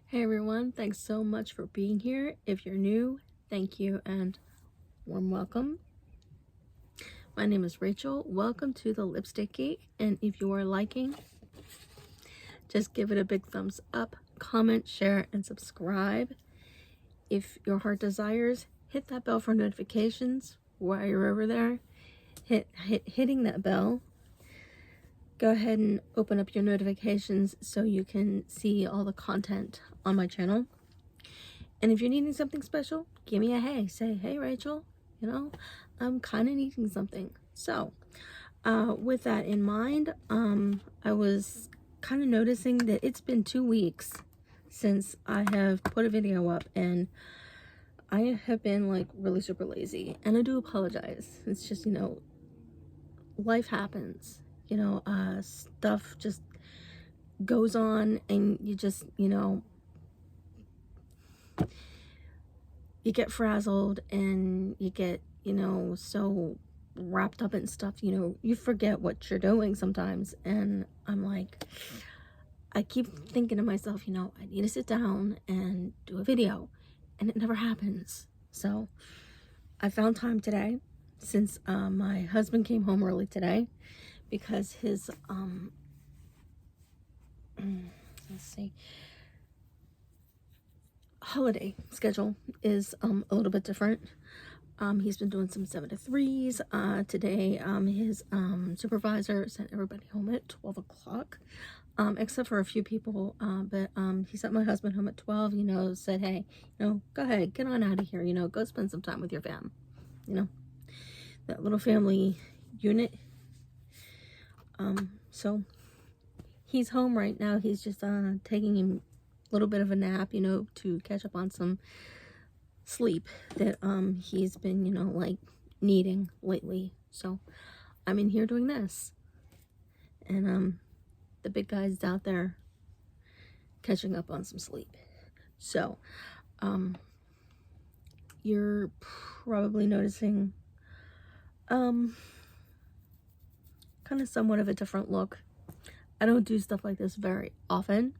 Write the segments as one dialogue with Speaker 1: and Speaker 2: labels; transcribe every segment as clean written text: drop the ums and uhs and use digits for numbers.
Speaker 1: Hey everyone, thanks so much for being here. If you're new, thank you and warm welcome. My name is Rachel. Welcome to the Lipstick Geek. And if you are liking, just give it a big thumbs up, comment, share, and subscribe. If your heart desires, hit that bell for notifications while you're over there. Hitting that bell. Go ahead and open up your notifications so you can see all the content on my channel. And if you're needing something special, give me a hey. Say, hey, Rachel, I'm kind of needing something. So, with that in mind, I was kind of noticing that it's been 2 weeks since I have put a video up, and I have been like really super lazy, and I do apologize. It's just, life happens, stuff just goes on, and you just, you get frazzled and you get, so wrapped up in stuff, you forget what you're doing sometimes. And I'm like, I keep thinking to myself, I need to sit down and do a video, and it never happens. So I found time today, since my husband came home early today because his let's see, holiday schedule is a little bit different. He's been doing some 7 to 3s. Today, his supervisor sent everybody home at 12 o'clock, except for a few people. But he sent my husband home at 12, said, hey, go ahead, get on out of here, go spend some time with your fam, that little family unit. So he's home right now. He's just taking a little bit of a nap, to catch up on some sleep that he's been like needing lately. So I'm in here doing this, and the big guy's out there catching up on some sleep. So you're probably noticing kind of somewhat of a different look. I don't do stuff like this very often,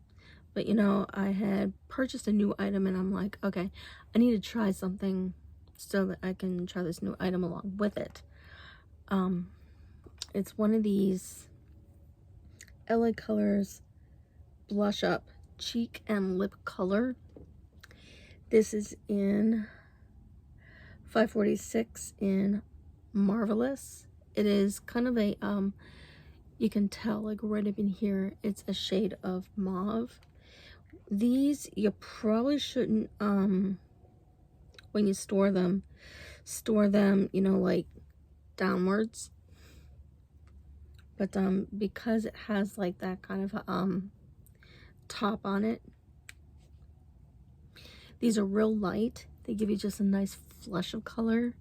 Speaker 1: but I had purchased a new item, and I'm like, okay, I need to try something so that I can try this new item along with it. It's one of these LA Colors Blush Up Cheek and Lip Color. This is in 546 in Marvelous. It is kind of a, you can tell like right up in here, it's a shade of mauve. These, you probably shouldn't, when you store them, like downwards. But because it has like that kind of top on it, these are real light. They give you just a nice flush of color,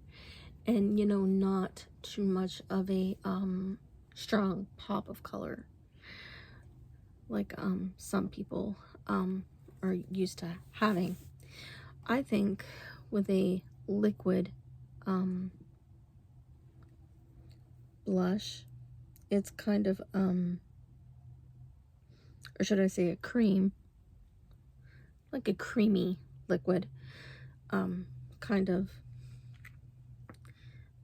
Speaker 1: and not too much of a strong pop of color like some people are used to having. I think with a liquid blush, it's kind of or should I say a cream, like a creamy liquid, kind of,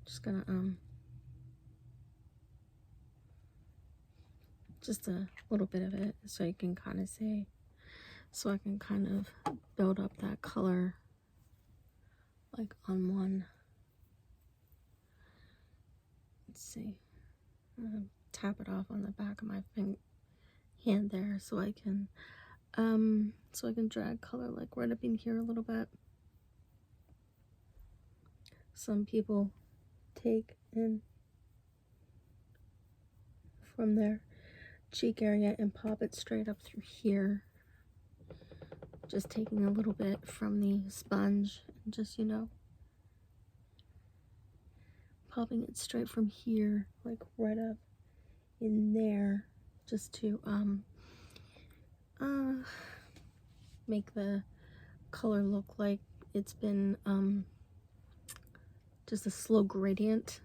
Speaker 1: just gonna just a little bit of it so you can kind of see, so I can kind of build up that color like on one. Let's see, tap it off on the back of my hand there so I can drag color like right up in here a little bit. Some people take in from their cheek area and pop it straight up through here, just taking a little bit from the sponge and just popping it straight from here like right up in there, just to make the color look like it's been just a slow gradient,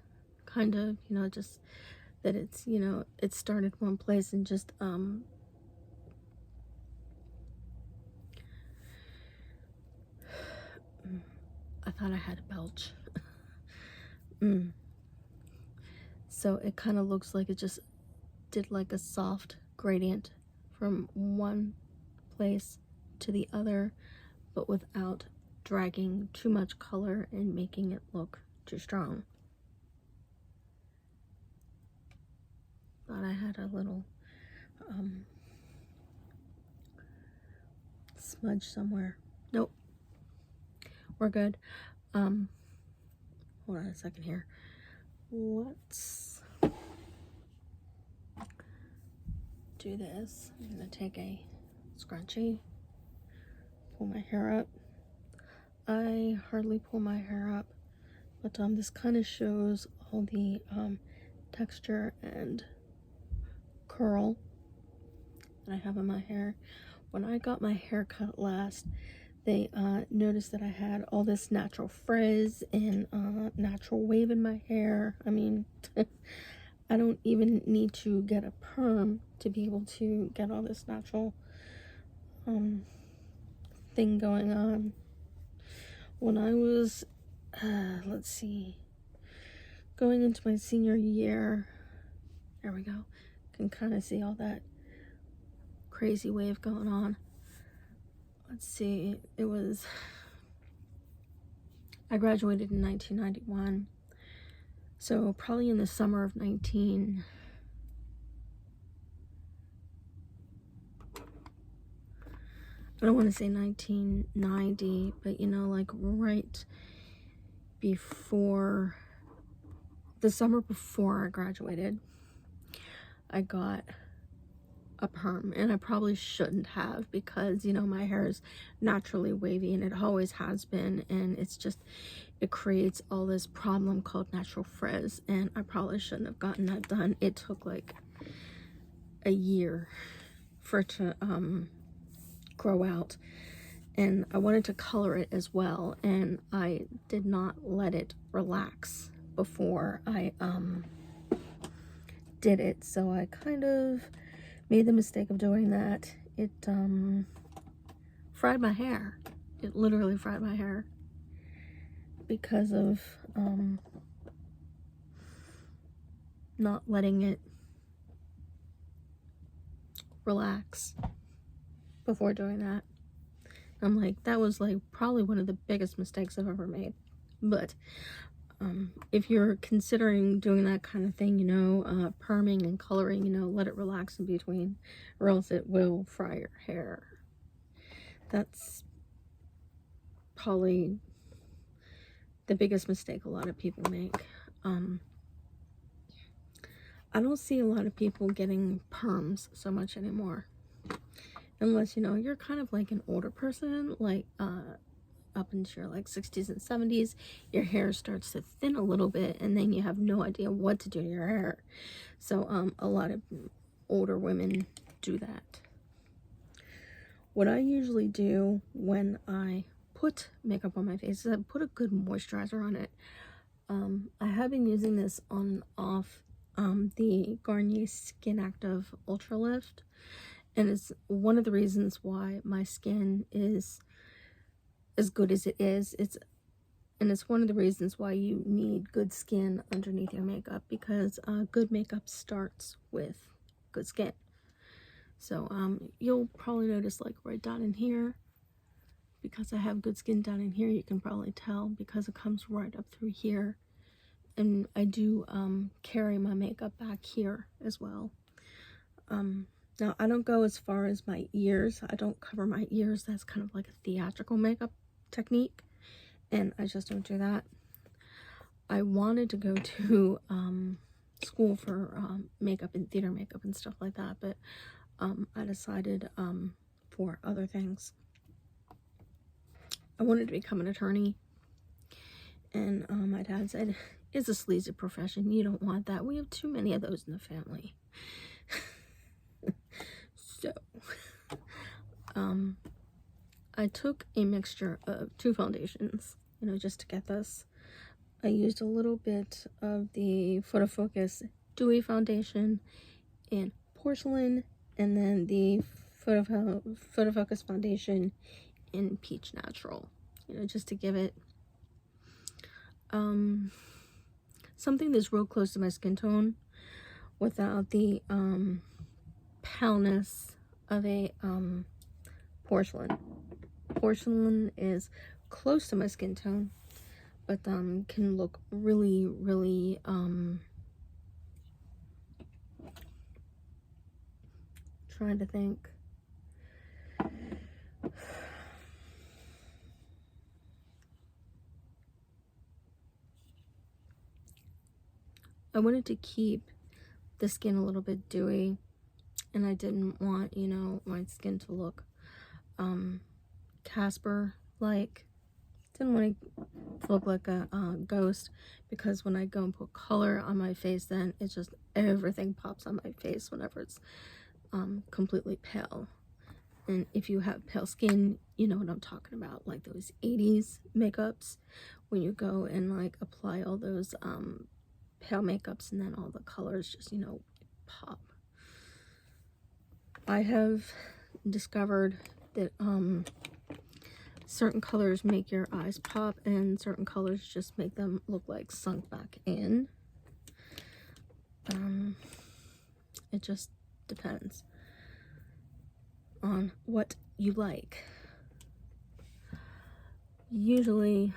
Speaker 1: kind of, just that it's, it started one place and just thought I had a belch. So it kind of looks like it just did like a soft gradient from one place to the other, but without dragging too much color and making it look too strong. Thought I had a little smudge somewhere. Nope, we're good. Hold on a second here. Let's do this. I'm gonna take a scrunchie, pull my hair up. I hardly pull my hair up, but this kind of shows all the texture and curl that I have in my hair. When I got my hair cut last, they noticed that I had all this natural frizz and natural wave in my hair. I mean, I don't even need to get a perm to be able to get all this natural thing going on. When I was, let's see, going into my senior year, there we go, can kind of see all that crazy wave going on. Let's see, I graduated in 1991, so probably in the summer of I don't want to say 1990, but like right before, the summer before I graduated, I got a perm, and I probably shouldn't have, because my hair is naturally wavy and it always has been, and it creates all this problem called natural frizz, and I probably shouldn't have gotten that done. It took like a year for it to grow out, and I wanted to color it as well, and I did not let it relax before I did it, so I kind of made the mistake of doing that. It fried my hair. It literally fried my hair because of not letting it relax before doing that. I'm like, that was like probably one of the biggest mistakes I've ever made. But if you're considering doing that kind of thing, perming and coloring, let it relax in between, or else it will fry your hair. That's probably the biggest mistake a lot of people make. I don't see a lot of people getting perms so much anymore, unless you're kind of like an older person, like up into your like 60s and 70s, your hair starts to thin a little bit, and then you have no idea what to do to your hair. So a lot of older women do that. What I usually do when I put makeup on my face is I put a good moisturizer on it. I have been using this on and off, the Garnier Skin Active Ultra Lift, and it's one of the reasons why my skin is as good as it is. It's one of the reasons why you need good skin underneath your makeup, because good makeup starts with good skin. So you'll probably notice, like right down in here, because I have good skin down in here, you can probably tell because it comes right up through here. And I do carry my makeup back here as well. Now, I don't go as far as my ears. I don't cover my ears. That's kind of like a theatrical makeup technique, and I just don't do that. I wanted to go to school for makeup and theater makeup and stuff like that, but I decided for other things. I wanted to become an attorney, and my dad said, it's a sleazy profession, you don't want that, we have too many of those in the family. So I took a mixture of two foundations, just to get this. I used a little bit of the Photofocus Dewy Foundation in Porcelain, and then the Photofocus Foundation in Peach Natural, just to give it something that's real close to my skin tone without the paleness of a porcelain. Porcelain is close to my skin tone, but can look really, really trying to think. I wanted to keep the skin a little bit dewy, and I didn't want, you know, my skin to look Casper like. Didn't want to look like a ghost, because when I go and put color on my face, then it's just everything pops on my face whenever it's completely pale. And if you have pale skin, you know what I'm talking about, like those 80s makeups when you go and like apply all those pale makeups and then all the colors just, you know, pop. I have discovered that certain colors make your eyes pop and certain colors just make them look like sunk back in. It just depends on what you like. Usually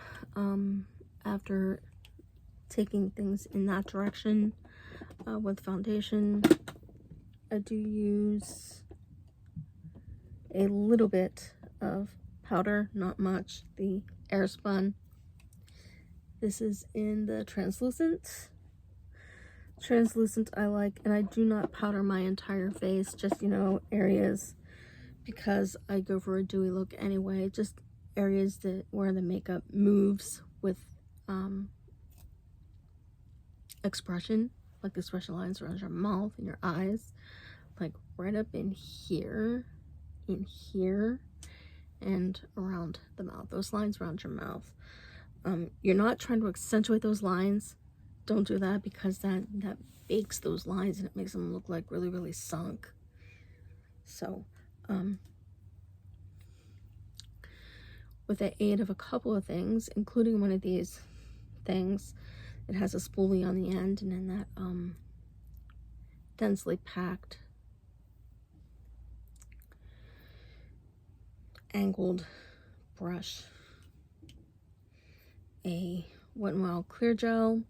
Speaker 1: after taking things in that direction with foundation, I do use a little bit of powder, not much, the Airspun. This is in the translucent. Translucent I like, and I do not powder my entire face, just, you know, areas, because I go for a dewy look anyway, just areas that where the makeup moves with expression, like the expression lines around your mouth and your eyes, like right up in here, and around the mouth, those lines around your mouth. You're not trying to accentuate those lines. Don't do that, because that bakes those lines and it makes them look like really, really sunk. So with the aid of a couple of things, including one of these things, it has a spoolie on the end, and then that densely packed angled brush, a Wet n Wild clear gel.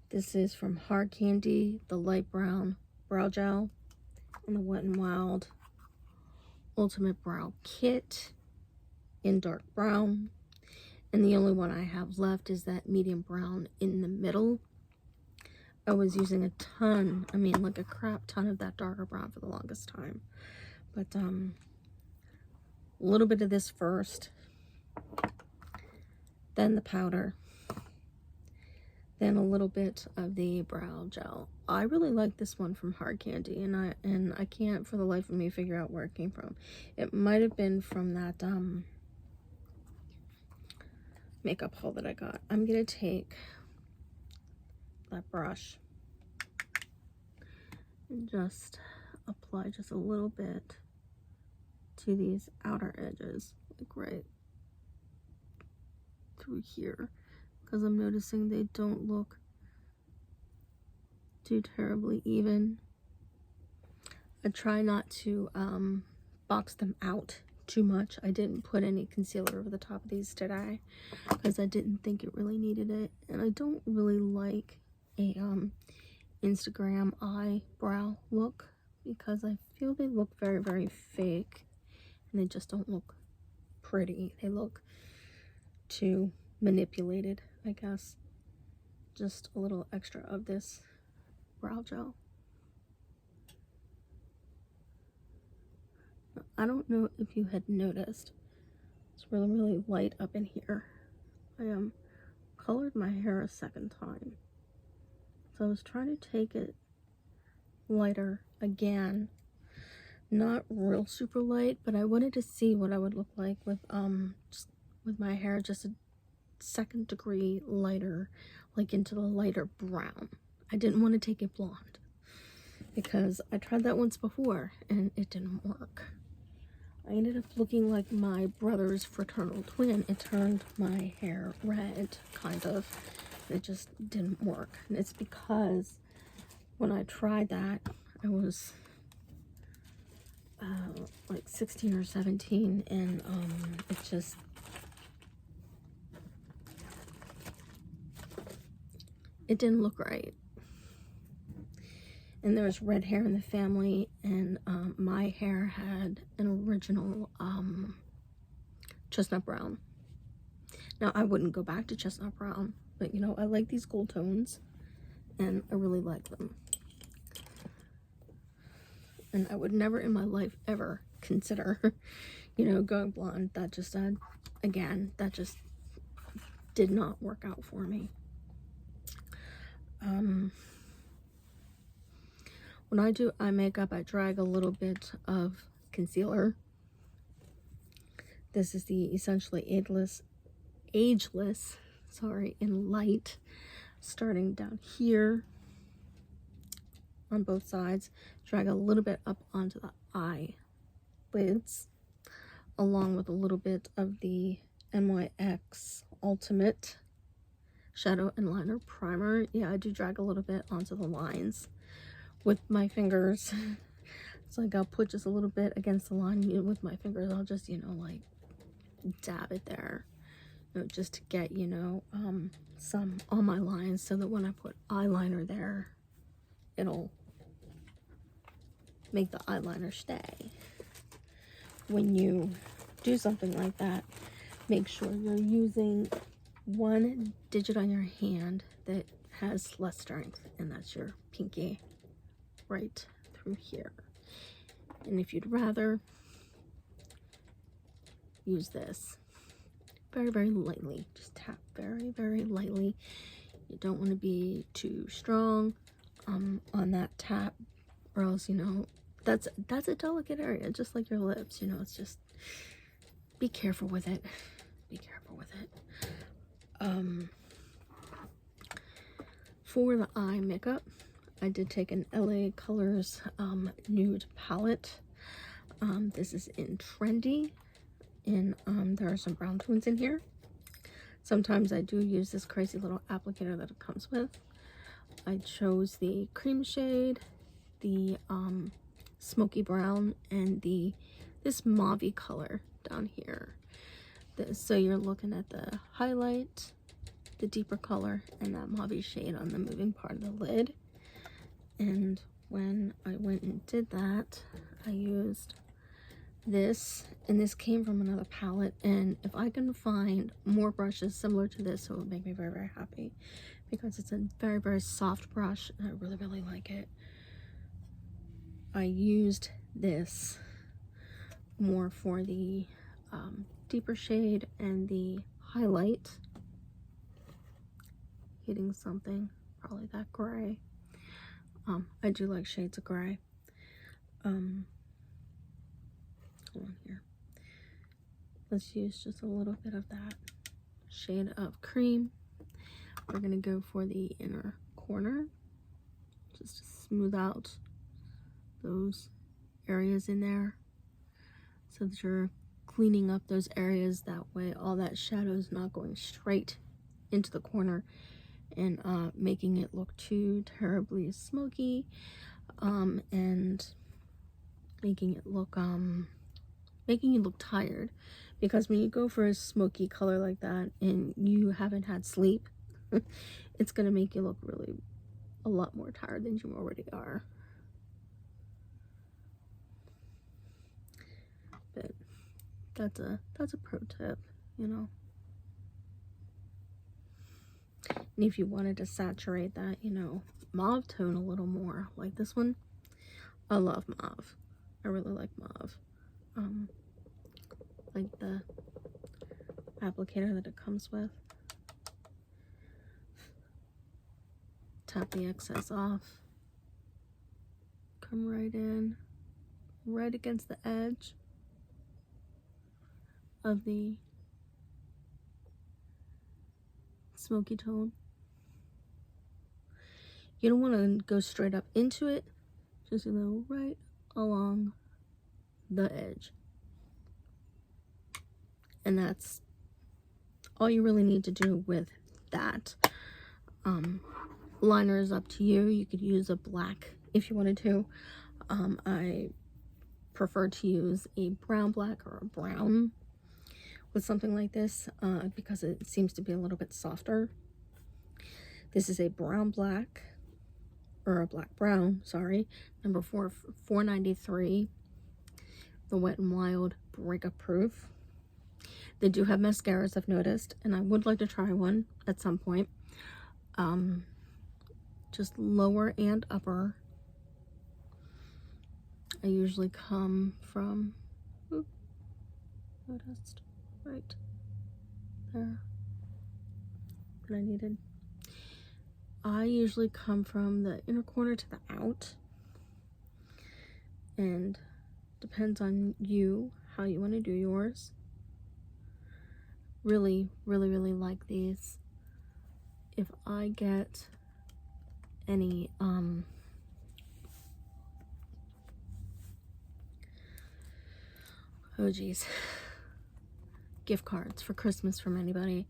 Speaker 1: This is from Hard Candy, the light brown brow gel, and the Wet n Wild Ultimate Brow Kit in dark brown. And the only one I have left is that medium brown in the middle. I was using a ton, I mean like a crap ton of that darker brown for the longest time. But a little bit of this first, then the powder, then a little bit of the brow gel. I really like this one from Hard Candy, and I can't for the life of me figure out where it came from. It might have been from that makeup haul that I got. I'm gonna take that brush and just apply just a little bit to these outer edges, like right through here, because I'm noticing they don't look too terribly even. I try not to box them out too much. I didn't put any concealer over the top of these today because I didn't think it really needed it, and I don't really like a Instagram eyebrow look, because I feel they look very, very fake and they just don't look pretty. They look too manipulated, I guess. Just a little extra of this brow gel. I don't know if you had noticed, it's really, really light up in here. I colored my hair a second time, so I was trying to take it lighter again. Not real super light, but I wanted to see what I would look like with just with my hair just a second degree lighter, like into the lighter brown. I didn't want to take it blonde, because I tried that once before and it didn't work. I ended up looking like my brother's fraternal twin. It turned my hair red, kind of. It just didn't work. And it's because when I tried that, I was like 16 or 17, and it didn't look right. And there was red hair in the family, and my hair had an original chestnut brown. Now, I wouldn't go back to chestnut brown, but you know, I like these gold tones, and I really like them. And I would never in my life ever consider, you know, going blonde. That just, again, that just did not work out for me. When I do eye makeup, I drag a little bit of concealer. This is the Essentially Ageless, in light, starting down here on both sides. Drag a little bit up onto the eyelids, along with a little bit of the NYX Ultimate Shadow and Liner Primer. Yeah, I do drag a little bit onto the lines with my fingers. It's like I'll put just a little bit against the line with my fingers. I'll just, you know, like dab it there, you know, just to get, you know, some on my lines, so that when I put eyeliner there, it'll make the eyeliner stay. When you do something like that, make sure you're using one digit on your hand that has less strength, and that's your pinky, right through here. And if you'd rather, use this very, very lightly. Just tap very, very lightly. You don't want to be too strong on that tap, or else, you know, that's a delicate area, just like your lips. You know, it's just, be careful with it. Be careful with it. For the eye makeup, I did take an LA Colors nude palette. This is in Trendy, and there are some brown tones in here. Sometimes I do use this crazy little applicator that it comes with. I chose the cream shade, the smoky brown, and this mauve color down here. So you're looking at the highlight, the deeper color, and that mauve shade on the moving part of the lid. And when I went and did that, I used this, and this came from another palette, and if I can find more brushes similar to this, it would make me very, very happy, because it's a very, very soft brush, and I really, really like it. I used this more for the deeper shade and the highlight, hitting something probably that gray. I do like shades of gray. Hold on here. Let's use just a little bit of that shade of cream. We're gonna go for the inner corner, just to smooth out those areas in there, so that you're cleaning up those areas. That way all that shadow is not going straight into the corner and making it look too terribly smoky, and making it look tired. Because when you go for a smoky color like that and you haven't had sleep, it's gonna make you look really a lot more tired than you already are. But that's a pro tip, you know. And if you wanted to saturate that, you know, mauve tone a little more, like this one, I love mauve. I really like mauve. Like the applicator that it comes with. Tap the excess off. Come right in, right against the edge of the smoky tone. You don't want to go straight up into it, just, you know, right along the edge. And that's all you really need to do with that. Liner is up to you. You could use a black if you wanted to. I prefer to use a brown black or a brown with something like this because it seems to be a little bit softer. This is a brown black, or a black brown, sorry, number 493, the Wet n Wild Breakup Proof. They do have mascaras, I've noticed, and I would like to try one at some point. Just lower and upper. I usually come from, noticed right there that I needed. I usually come from the inner corner to the out, and depends on you how you want to do yours. Really like these. If I get any oh geez, gift cards for Christmas from anybody,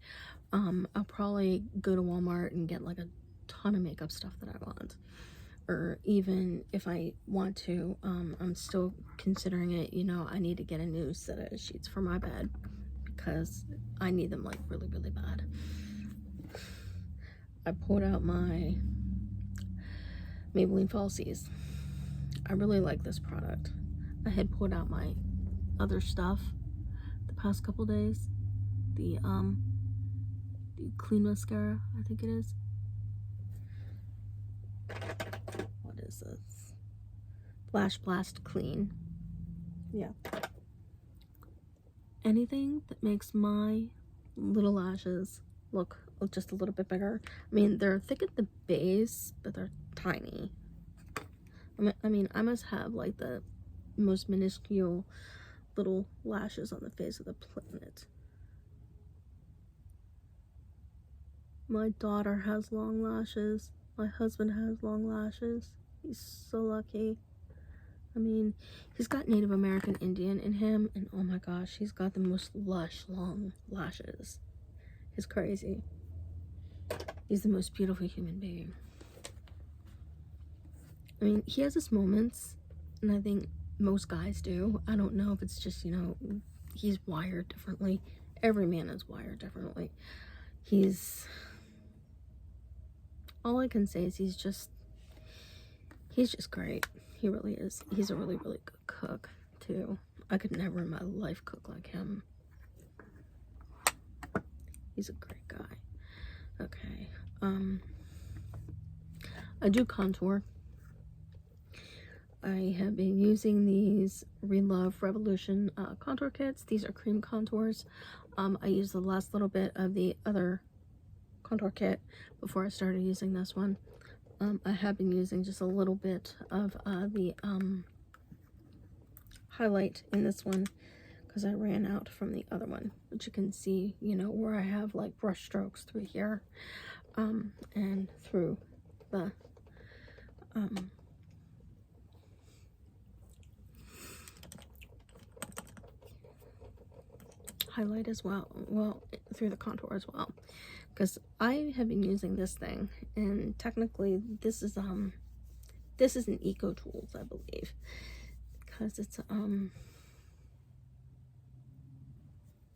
Speaker 1: I'll probably go to Walmart and get like a ton of makeup stuff that I want. Or even if I want to, I'm still considering it, you know, I need to get a new set of sheets for my bed because I need them like really bad. I pulled out my Maybelline Falsies. I really like this product. I had pulled out my other stuff the past couple days. The clean mascara, I think it is. What is this? Lash Blast Clean. Yeah. Anything that makes my little lashes look just a little bit bigger. I mean, they're thick at the base, but they're tiny. I mean, I must have like the most minuscule little lashes on the face of the planet. My daughter has long lashes. My husband has long lashes. He's so lucky. I mean, he's got Native American Indian in him, and oh my gosh, he's got the most lush long lashes. It's crazy. He's the most beautiful human being. I mean, he has his moments, and I think most guys do. I don't know if it's just, you know, he's wired differently. Every man is wired differently. All I can say is he's just great. He really is. He's a really good cook too. I could never in my life cook like him. He's a great guy. Okay. I do contour. I have been using these Relove Revolution contour kits. These are cream contours. I used the last little bit of the other contour kit before I started using this one. I have been using just a little bit of the highlight in this one because I ran out from the other one, but you can see, you know, where I have like brush strokes through here and through the highlight as well, through the contour as well, because I have been using this thing, and technically this is an Eco Tools, I believe, because it's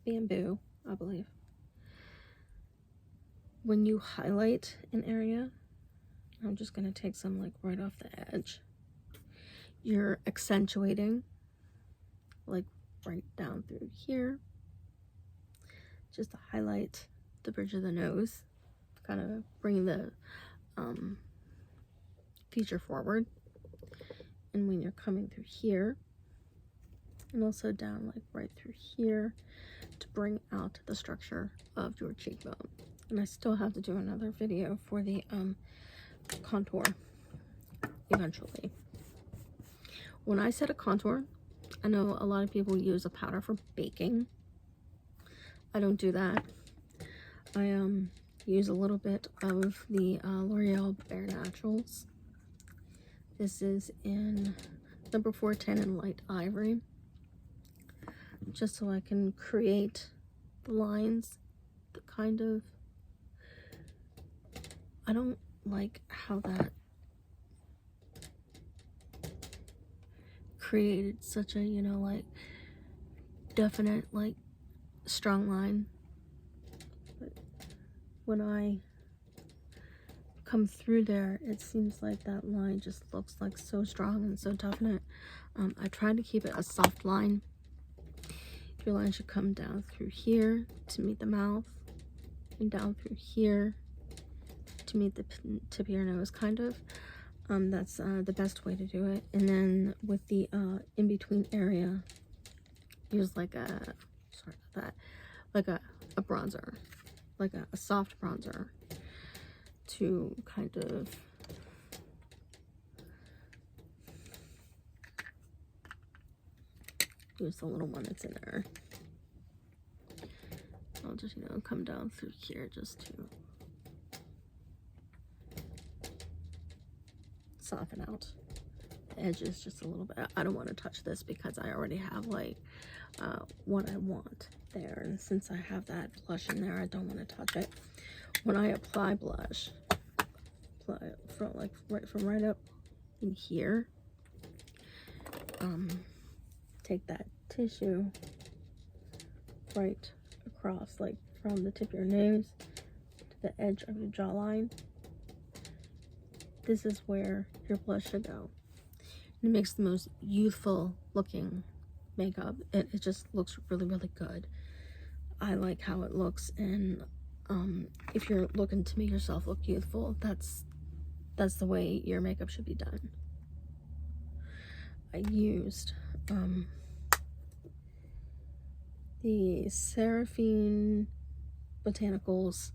Speaker 1: bamboo, I believe. When you highlight an area, I'm just going to take some like right off the edge, you're accentuating like right down through here, just to highlight the bridge of the nose, kind of bring the feature forward. And when you're coming through here, and also down like right through here, to bring out the structure of your cheekbone. And I still have to do another video for the contour eventually. When I set a contour, I know a lot of people use a powder for baking. I don't do that. I use a little bit of the L'Oreal Bare Naturals. This is in number 410 in light ivory, just so I can create the lines, the kind of, I don't like how that created such a, you know, like definite, like strong line. But when I come through there, it seems like that line just looks like so strong and so definite. I tried to keep it a soft line. Your line should come down through here to meet the mouth, and down through here to meet the tip of your nose, kind of. That's the best way to do it. And then with the in-between area, use like a, sorry about that, like a bronzer, like a soft bronzer to kind of use the little one that's in there. I'll just, you know, come down through here just to soften out the edges just a little bit. I don't want to touch this because I already have like what I want there, and since I have that blush in there, I don't want to touch it. When I apply blush, apply it from like right up in here. Take that tissue right across, like from the tip of your nose to the edge of your jawline. This is where your blush should go. And it makes the most youthful looking makeup. It just looks really, really good. I like how it looks, and if you're looking to make yourself look youthful, that's the way your makeup should be done. I used the Seraphine Botanicals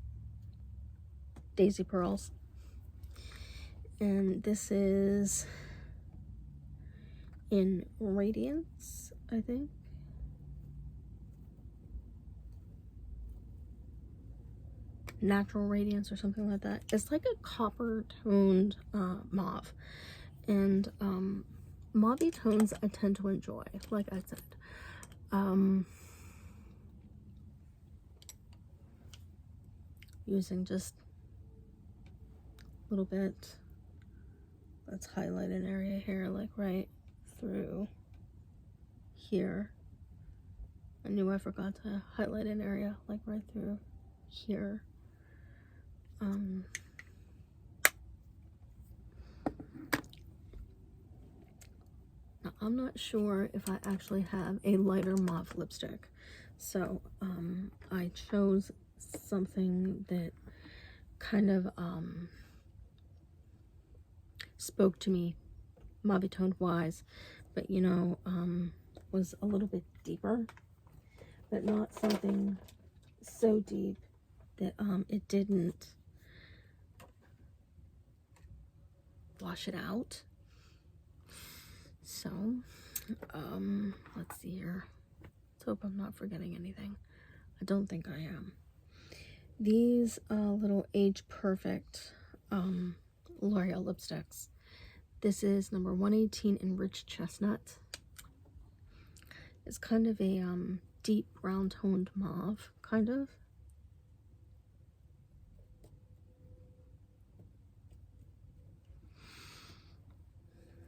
Speaker 1: Daisy Pearls, and this is in Radiance, I think. Natural Radiance or something like that. It's like a copper toned mauve, and mauvey tones I tend to enjoy, like I said. Using just a little bit. Let's highlight an area here, like right through here. I knew I forgot to highlight an area, like right through here. Now, I'm not sure if I actually have a lighter mauve lipstick, so I chose something that kind of spoke to me mauve toned wise, but you know, was a little bit deeper, but not something so deep that it didn't wash it out. So let's see here. Let's hope I'm not forgetting anything. I don't think I am. These little Age Perfect L'Oreal lipsticks. This is number 118 in Rich Chestnut. It's kind of a deep brown toned mauve, kind of.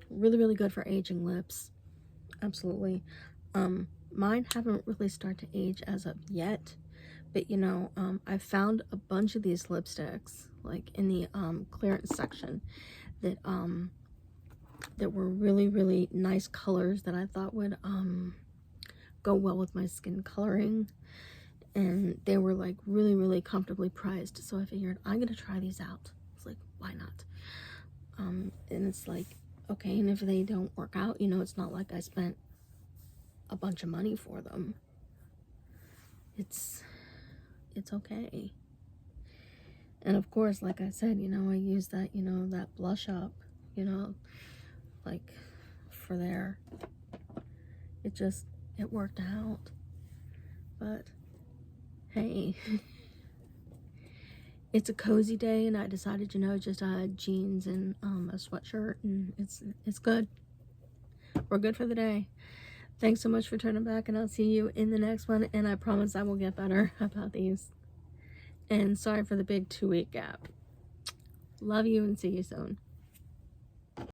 Speaker 1: Really, really good for aging lips. Absolutely. Mine haven't really started to age as of yet, but you know, I found a bunch of these lipsticks like in the clearance section that that were really, really nice colors that I thought would go well with my skin coloring, and they were like really, really comfortably priced. So I figured I'm gonna try these out. It's like, why not? And it's like, okay, and if they don't work out, you know, it's not like I spent a bunch of money for them. It's okay. And of course, like I said, you know, I use that, you know, that blush up, you know, like for there. It worked out. But hey, it's a cozy day, and I decided, you know, just jeans and a sweatshirt, and it's good. We're good for the day. Thanks so much for turning back, and I'll see you in the next one, and I promise I will get better about these. And sorry for the big 2-week gap. Love you and see you soon.